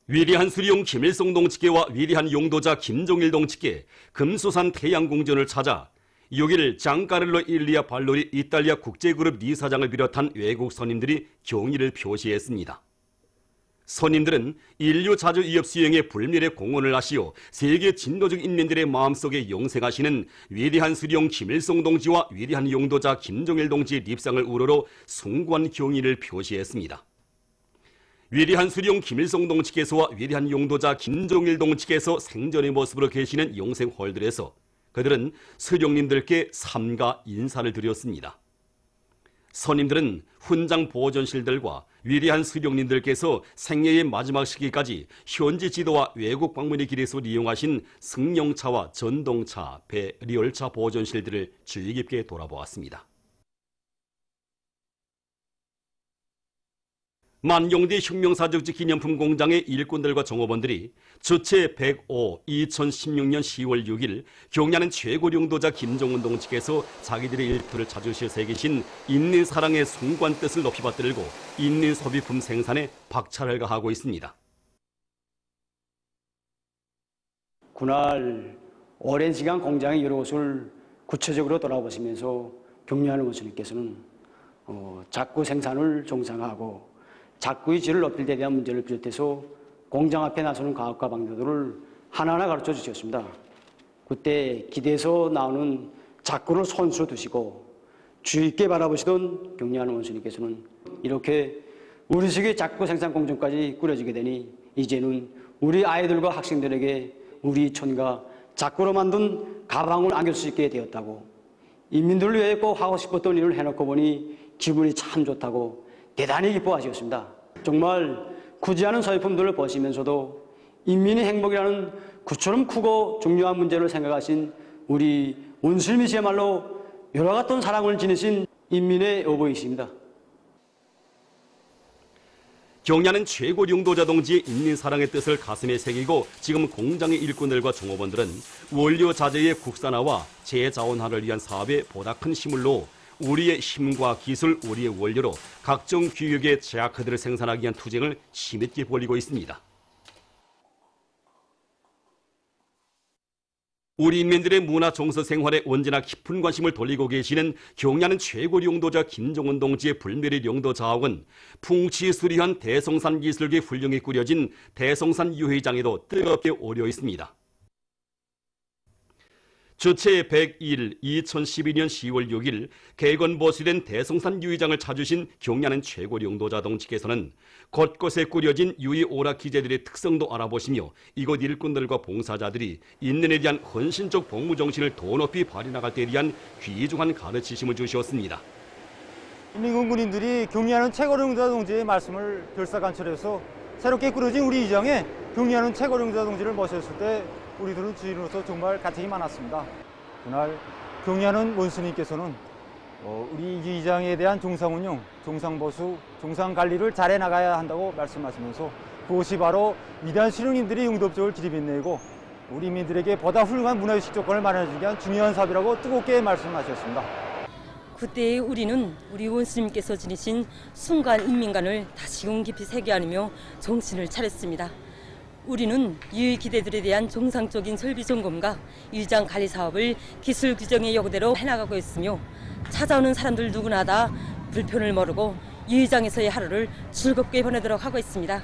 위대한 수리용 김일성 동지께와 위대한 용도자 김종일 동지께 금수산 태양궁전을 찾아 6일 장카를로 일리아 발로리 이탈리아 국제그룹 이사장을 비롯한 외국 선임들이 경의를 표시했습니다. 선임들은 인류 자주 위협 수행에 불멸의 공헌을 하시어 세계 진보적 인민들의 마음속에 영생하시는 위대한 수령 김일성 동지와 위대한 용도자 김종일 동지의 립상을 우러러 숭고한 경의를 표시했습니다. 위대한 수령 김일성 동지께서와 위대한 용도자 김종일 동지께서 생전의 모습으로 계시는 영생홀들에서 그들은 수령님들께 삼가 인사를 드렸습니다. 선임들은 훈장 보존실들과 위대한 수령님들께서 생애의 마지막 시기까지 현지 지도와 외국 방문의 길에서 이용하신 승용차와 전동차, 배, 리얼차 보존실들을 주의 깊게 돌아보았습니다. 만용대 혁명사적지 기념품 공장의 일꾼들과 종업원들이 주체 105 2016년 10월 6일 경야는 최고 용도자 김종은 동지께서 자기들의 일터를 찾으셔 새기신 인민사랑의 숭고한 뜻을 높이 받들고 인민소비품 생산에 박차를 가하고 있습니다. 그날 오랜 시간 공장의 여러 곳을 구체적으로 돌아보시면서 경야는 원수님께서는 자꾸 생산을 정상화하고 자꾸의 질을 높일 데 대한 문제를 비롯해서 공장 앞에 나서는 과학과 방법들을 하나하나 가르쳐 주셨습니다. 그때 기대에서 나오는 자꾸를 손수로 두시고 주의 있게 바라보시던 경리하는 원수님께서는 이렇게 우리식의 자꾸 생산 공정까지 꾸려지게 되니 이제는 우리 아이들과 학생들에게 우리 촌가 자꾸로 만든 가방을 안길 수 있게 되었다고, 인민들을 위해 꼭 하고 싶었던 일을 해놓고 보니 기분이 참 좋다고 대단히 기뻐하셨습니다. 정말 굳이 않은 소비품들을 보시면서도 인민의 행복이라는 그처럼 크고 중요한 문제를 생각하신 우리 원수님이시야말로 여러 같은 사랑을 지니신 인민의 어버이십니다. 경야는 최고 용도자 동지의 인민사랑의 뜻을 가슴에 새기고 지금 공장의 일꾼들과 종업원들은 원료 자재의 국산화와 재자원화를 위한 사업에 보다 큰 힘을 놓어 우리의 힘과 기술, 우리의 원료로 각종 규격의 제약카드를 생산하기 위한 투쟁을 힘있게 벌이고 있습니다. 우리 인민들의 문화 정서 생활에 언제나 깊은 관심을 돌리고 계시는 경야는 최고 용도자 김종은 동지의 불멸의 용도자학은 풍치수리한 대성산 기술계 훈령이 꾸려진 대성산 유회장에도 뜨겁게 오려 있습니다. 주체 101 2012년 10월 6일 개건보수된 대성산 유의장을 찾으신 경야는 최고 용도자 동지께서는 곳곳에 꾸려진 유의 오락 기재들의 특성도 알아보시며 이곳 일꾼들과 봉사자들이 인민에 대한 헌신적 복무 정신을 더 높이 발휘나갈 때에 대한 귀중한 가르치심을 주셨습니다. 인민군 군인들이 경리하는 최고 용도자 동지의 말씀을 결사간철해서 새롭게 꾸려진 우리 의장에 경리하는 최고 용도자 동지를 모셨을 때 우리들은 주인으로서 정말 가책이 많았습니다. 그날 경리하는 원수님께서는 우리 이 의장에 대한 종상운영, 종상보수, 종상관리를 잘해 나가야 한다고 말씀하시면서 그것이 바로 위대한 수령님들이 용도업적을 기립해내고 우리 민들에게 보다 훌륭한 문화유식 조건을 마련해주기 위한 중요한 사업이라고 뜨겁게 말씀하셨습니다. 그때 우리는 우리 원수님께서 지니신 순간 인민관을 다시금 깊이 새겨안으며 정신을 차렸습니다. 우리는 이 기대들에 대한 정상적인 설비 점검과 일장 관리 사업을 기술 규정의 요구대로 해나가고 있으며 찾아오는 사람들 누구나 다 불편을 모르고 이 의장에서의 하루를 즐겁게 보내도록 하고 있습니다.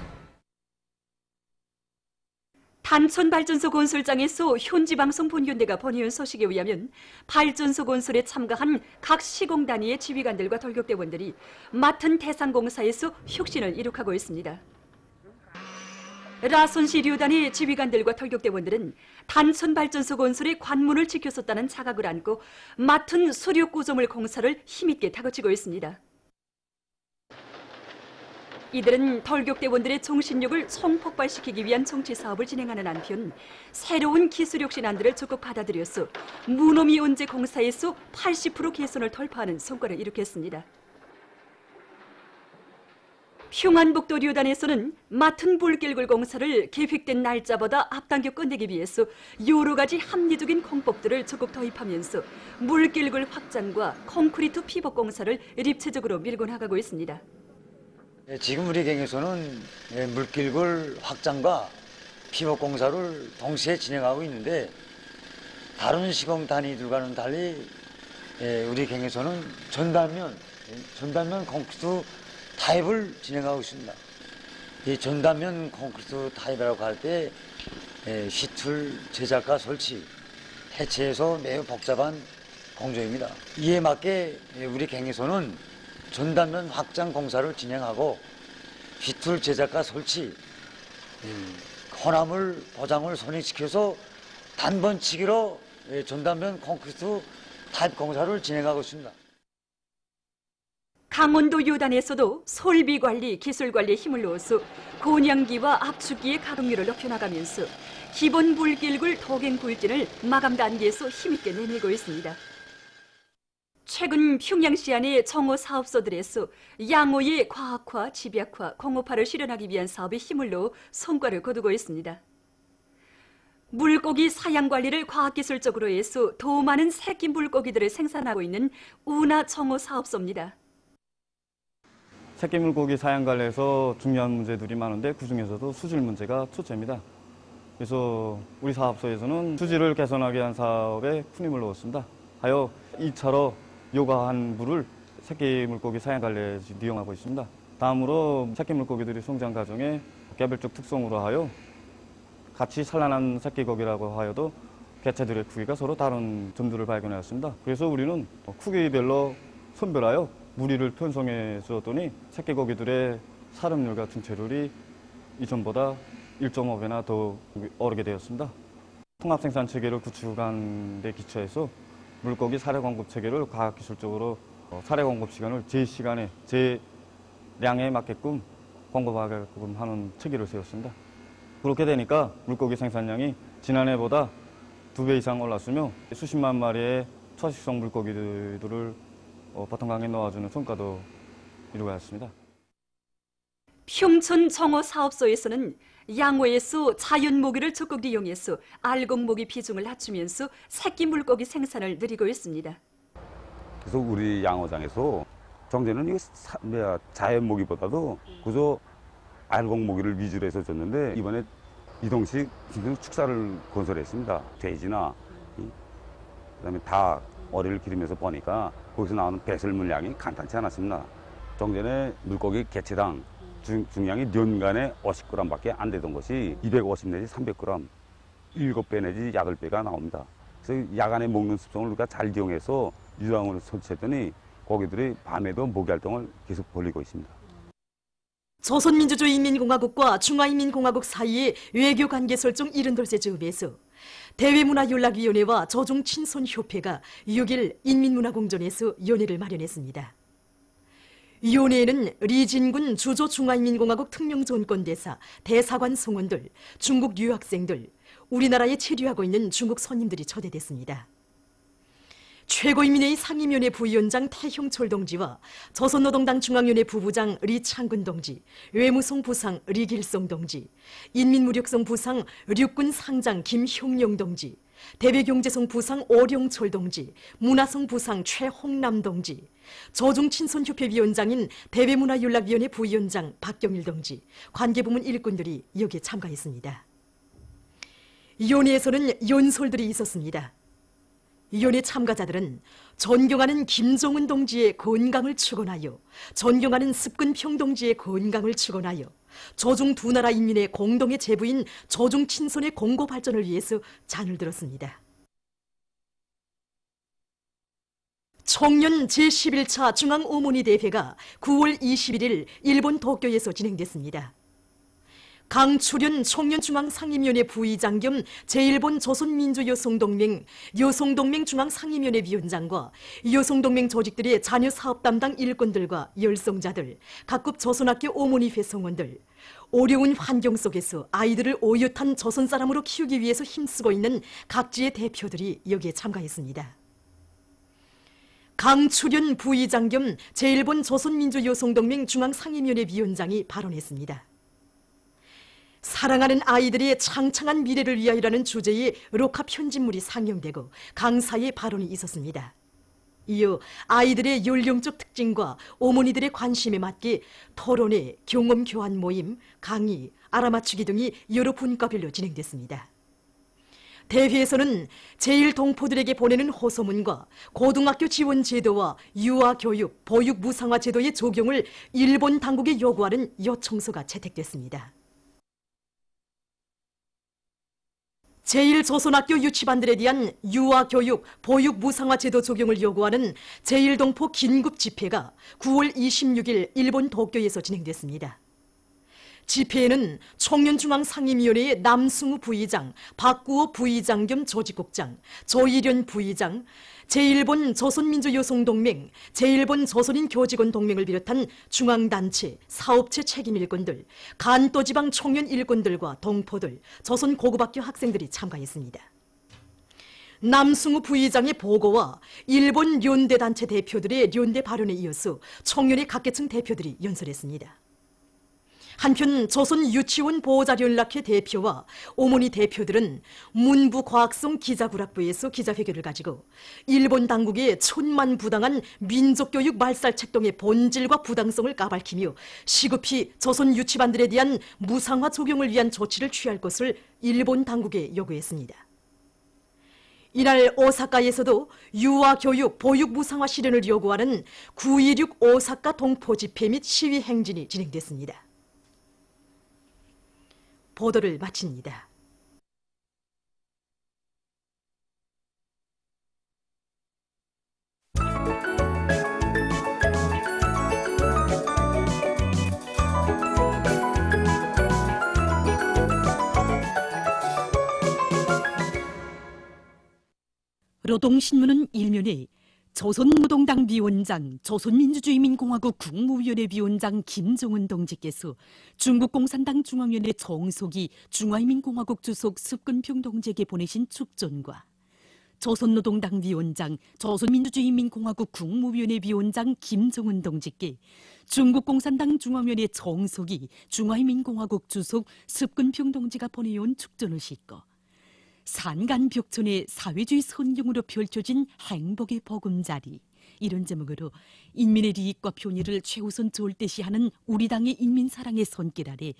단촌발전소 건설장에서 현지방송 본견대가 보내온 소식에 의하면 발전소 건설에 참가한 각 시공 단위의 지휘관들과 돌격대원들이 맡은 대상공사에서 혁신을 이룩하고 있습니다. 라손시 류단의 지휘관들과 돌격대원들은 단촌발전소 건설의 관문을 지켰었다는 자각을 안고 맡은 수륙구조물 공사를 힘있게 다그치고 있습니다. 이들은 돌격대원들의 정신력을 성폭발시키기 위한 정치 사업을 진행하는 한편 새로운 기술 혁신안들을 적극 받아들여서 무노미 온재 공사에서 80% 개선을 돌파하는 성과를 이룩했습니다. 평안북도 류단에서는 맡은 불길굴 공사를 계획된 날짜보다 앞당겨 끝내기 위해서 여러 가지 합리적인 공법들을 적극 도입하면서 물길굴 확장과 콘크리트 피복 공사를 입체적으로 밀고 나가고 있습니다. 지금 우리 경에서는 물길굴 확장과 피복 공사를 동시에 진행하고 있는데 다른 시공 단위들과는 달리 우리 경에서는 전단면 콘크리트 타입을 진행하고 있습니다. 이 전단면 콘크리트 타입이라고 할 때 시툴 제작과 설치, 해체해서 매우 복잡한 공정입니다. 이에 맞게 우리 경에서는 전단면 확장 공사를 진행하고 시툴 제작과 설치, 혼합물 보장을 선행시켜서 단번치기로 전단면 콘크리트 타입 공사를 진행하고 있습니다. 강원도 요단에서도 설비관리, 기술관리에 힘을 넣어서 곤양기와 압축기의 가동률을 높여나가면서 기본 물길굴 도갱 굴진을 마감 단계에서 힘있게 내밀고 있습니다. 최근 평양시 안의 정호 사업소들에서 양호의 과학화, 집약화, 공업화를 실현하기 위한 사업에 힘을 넣어 성과를 거두고 있습니다. 물고기 사양 관리를 과학기술적으로 해서 더 많은 새끼 물고기들을 생산하고 있는 우나 정호 사업소입니다. 새끼 물고기 사양 관리에서 중요한 문제들이 많은데 그중에서도 수질 문제가 첫째입니다. 그래서 우리 사업소에서는 수질을 개선하기 위한 사업에 큰 힘을 넣었습니다. 하여 2차로 요가한 물을 새끼 물고기 사양 관리에 이용하고 있습니다. 다음으로 새끼 물고기들이 성장 과정에 개별적 특성으로 하여 같이 산란한 새끼 고기라고 하여도 개체들의 크기가 서로 다른 점들을 발견하였습니다. 그래서 우리는 크기별로 선별하여 무리를 편성해 주었더니 새끼 고기들의 사름률과 중체율이 이전보다 1.5배나 더 오르게 되었습니다. 통합생산 체계를 구축한 데 기초해서 물고기 사료 공급 체계를 과학기술적으로 사료 공급 시간을 제 시간에 제 량에 맞게끔 공급하게끔 하는 체계를 세웠습니다. 그렇게 되니까 물고기 생산량이 지난해보다 2배 이상 올랐으며 수십만 마리의 초식성 물고기들을 바탕강에 넣어주는 성과도 이루어졌습니다. 평촌 정호 사업소에서는 양호에서 자연 모기를 적극 이용해서 알곡 모기 비중을 낮추면서 새끼 물고기 생산을 늘리고 있습니다. 그래서 우리 양어장에서 정제는 자연 모기보다도 그저 알곡 모기를 위주로 해서 줬는데 이번에 이동식 축사를 건설했습니다. 돼지나 그다음에 다 어리를 기르면서 보니까 거기서 나오는 배설 물량이 간단치 않았습니다. 정전에 물고기 개체당 중량이 년간에 50g밖에 안 되던 것이 250 내지 300g, 7배 내지 8배가 나옵니다. 그래서 야간에 먹는 습성을 우리가 잘 이용해서 유황으로 설치했더니 고기들이 밤에도 모기 활동을 계속 벌이고 있습니다. 조선민주주의인민공화국과 중화인민공화국 사이의 외교관계 설정 70돌째 즈음에서 대외문화연락위원회와 조중친손협회가 6일 인민문화공전에서 연회를 마련했습니다. 연회에는 리진군 주조 중화인민공화국 특명존권대사, 대사관 성원들, 중국 유학생들, 우리나라에 체류하고 있는 중국 손님들이 초대됐습니다. 최고인민회의 상임위원회 부위원장 태형철 동지와 조선노동당 중앙위원회 부부장 리창근 동지, 외무성 부상 리길성 동지, 인민무력성 부상 육군 상장 김형용 동지, 대외경제성 부상 오령철 동지, 문화성 부상 최홍남 동지, 조중친손협회 위원장인 대외문화연락위원회 부위원장 박경일 동지, 관계부문 일꾼들이 여기에 참가했습니다. 연회에서는 연설들이 있었습니다. 연회 참가자들은 존경하는 김정은 동지의 건강을 축원하여, 존경하는 습근평 동지의 건강을 축원하여 조중 두 나라 인민의 공동의 제부인 조중 친손의 공고 발전을 위해서 잔을 들었습니다. 총련 제11차 중앙오모니 대회가 9월 21일 일본 도쿄에서 진행됐습니다. 강추련 총련중앙상임위원회 부의장 겸 제1본 조선민주여성동맹 여성동맹중앙상임위원회 위원장과 여성동맹 조직들의 자녀사업 담당 일꾼들과 열성자들, 각급 조선학교 오모니회 성원들, 어려운 환경 속에서 아이들을 오얏한 조선 사람으로 키우기 위해서 힘쓰고 있는 각지의 대표들이 여기에 참가했습니다. 강추련 부의장 겸 제1본 조선민주여성동맹 중앙상임위원회 위원장이 발언했습니다. 사랑하는 아이들의 창창한 미래를 위하여라는 주제의 록화 편집물이 상영되고 강사의 발언이 있었습니다. 이어 아이들의 연령적 특징과 어머니들의 관심에 맞게 토론회, 경험 교환 모임, 강의, 알아맞추기 등이 여러 분과별로 진행됐습니다. 대회에서는 제1동포들에게 보내는 호소문과 고등학교 지원 제도와 유아 교육, 보육 무상화 제도의 적용을 일본 당국에 요구하는 요청서가 채택됐습니다. 제1조선학교 유치반들에 대한 유아 교육, 보육 무상화 제도 적용을 요구하는 제1동포 긴급 집회가 9월 26일 일본 도쿄에서 진행됐습니다. 집회에는 청년중앙상임위원회의 남승우 부의장, 박구호 부의장 겸 조직국장, 조일현 부의장, 제1본 조선민주여성동맹, 제1본 조선인 교직원 동맹을 비롯한 중앙단체, 사업체 책임일꾼들, 간도지방 청년 일꾼들과 동포들, 조선 고급학교 학생들이 참가했습니다. 남승우 부의장의 보고와 일본 연대단체 대표들의 연대 발언에 이어서 청년의 각계층 대표들이 연설했습니다. 한편 조선 유치원 보호자연락회 대표와 어머니 대표들은 문부과학성 기자구락부에서 기자회견을 가지고 일본 당국의 천만부당한 민족교육 말살책동의 본질과 부당성을 까발키며 시급히 조선 유치반들에 대한 무상화 적용을 위한 조치를 취할 것을 일본 당국에 요구했습니다. 이날 오사카에서도 유아 교육, 보육 무상화 실현을 요구하는 9.16 오사카 동포 집회 및 시위 행진이 진행됐습니다. 보도를 마칩니다. 노동신문은 일면에 조선노동당 위원장, 조선민주주의민공화국 국무위원회 위원장 김정은 동지께서 중국공산당 중앙위원회 정석이 중화인민공화국 주석 습근평 동지에게 보내신 축전과 조선노동당 위원장, 조선민주주의민공화국 국무위원회 위원장 김정은 동지께 중국공산당 중앙위원회 정석이 중화인민공화국 주석 습근평 동지가 보내온 축전을 싣고 산간벽천의 사회주의 선경으로 펼쳐진 행복의 보금자리, 이런 제목으로 인민의 리익과 편의를 최우선 절대시하는 우리 당의 인민사랑의 손길 아래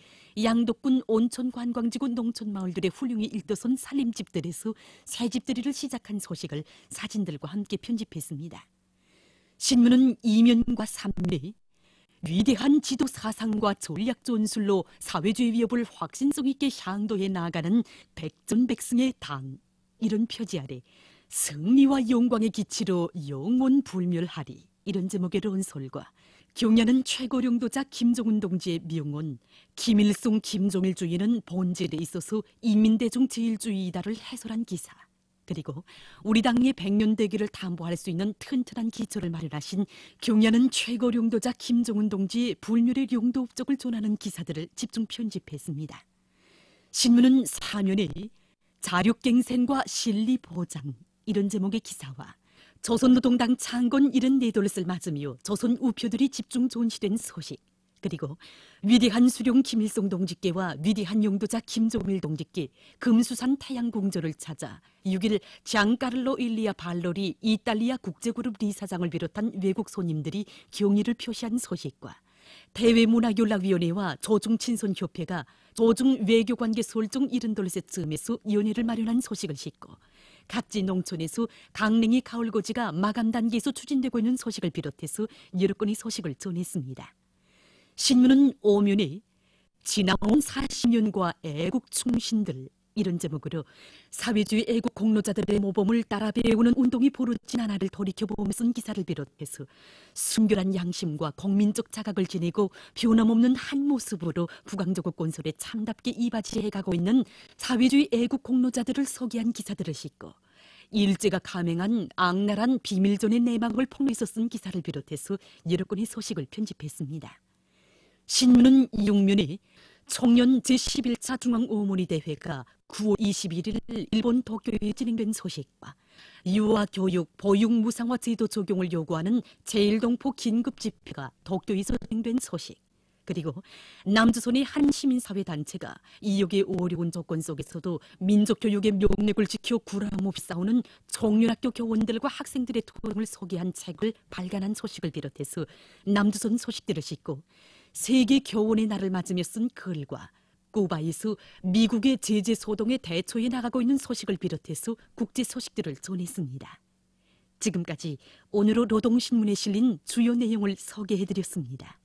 양덕군 온천관광지구 농촌마을들의 훌륭히 일도선 살림집들에서 새집들이를 시작한 소식을 사진들과 함께 편집했습니다. 신문은 이면과 3매 위대한 지도 사상과 전략 전술로 사회주의 위협을 확신성 있게 향도해 나아가는 백전백승의 당, 이런 표지 아래 승리와 영광의 기치로 영원 불멸하리, 이런 제목의 론설과 경야는 최고領導자 김정은 동지의 명언 김일성 김종일주의는 본질에 있어서 인민대중 제일주의이다를 해설한 기사, 그리고 우리 당의 100년 대계를 담보할 수 있는 튼튼한 기초를 마련하신 경야는 최고領導자 김정은 동지의 불멸의領導업적을 전하는 기사들을 집중 편집했습니다. 신문은 사면에 자력갱생과 실리보장, 이런 제목의 기사와 조선노동당 창건 74돌을 맞으며 조선 우표들이 집중 전시된 소식, 그리고 위대한 수령 김일성 동지께와 위대한 영도자 김종일 동지께 금수산 태양궁전을 찾아 6일 장카를로 일리아 발로리 이탈리아 국제그룹 리사장을 비롯한 외국 손님들이 경의를 표시한 소식과 대외문화연락위원회와 조중친선협회가 조중 외교관계 설정 70돌셋쯤에서 연회를 마련한 소식을 싣고 각지 농촌에서 강냉이 가을고지가 마감 단계에서 추진되고 있는 소식을 비롯해서 여러 건의 소식을 전했습니다. 신문은 오면에 지나온 40년과 애국 충신들, 이런 제목으로 사회주의 애국 공로자들의 모범을 따라 배우는 운동이 벌어진 하나를 돌이켜보며 쓴 기사를 비롯해서 순결한 양심과 국민적 자각을 지니고 변함없는 한 모습으로 국왕조국 건설에 참답게 이바지해가고 있는 사회주의 애국 공로자들을 소개한 기사들을 싣고 일제가 감행한 악랄한 비밀전의 내막을 폭로해서 쓴 기사를 비롯해서 여러 건의 소식을 편집했습니다. 신문은 6면에 청년 제11차 중앙어머니 대회가 9월 21일 일본 도쿄에 진행된 소식과 유아 교육, 보육 무상화 제도 적용을 요구하는 제1동포 긴급 집회가 도쿄에서 진행된 소식, 그리고 남조선의 한 시민사회단체가 이역의 어려운 조건 속에서도 민족교육의 명맥을 지켜 구람없이 싸우는 청년학교 교원들과 학생들의 토론을 소개한 책을 발간한 소식을 비롯해서 남조선 소식들을 싣고 세계 교원의 날을 맞으며 쓴 글과 쿠바에서 미국의 제재 소동에 대처해 나가고 있는 소식을 비롯해서 국제 소식들을 전했습니다. 지금까지 오늘의 노동신문에 실린 주요 내용을 소개해드렸습니다.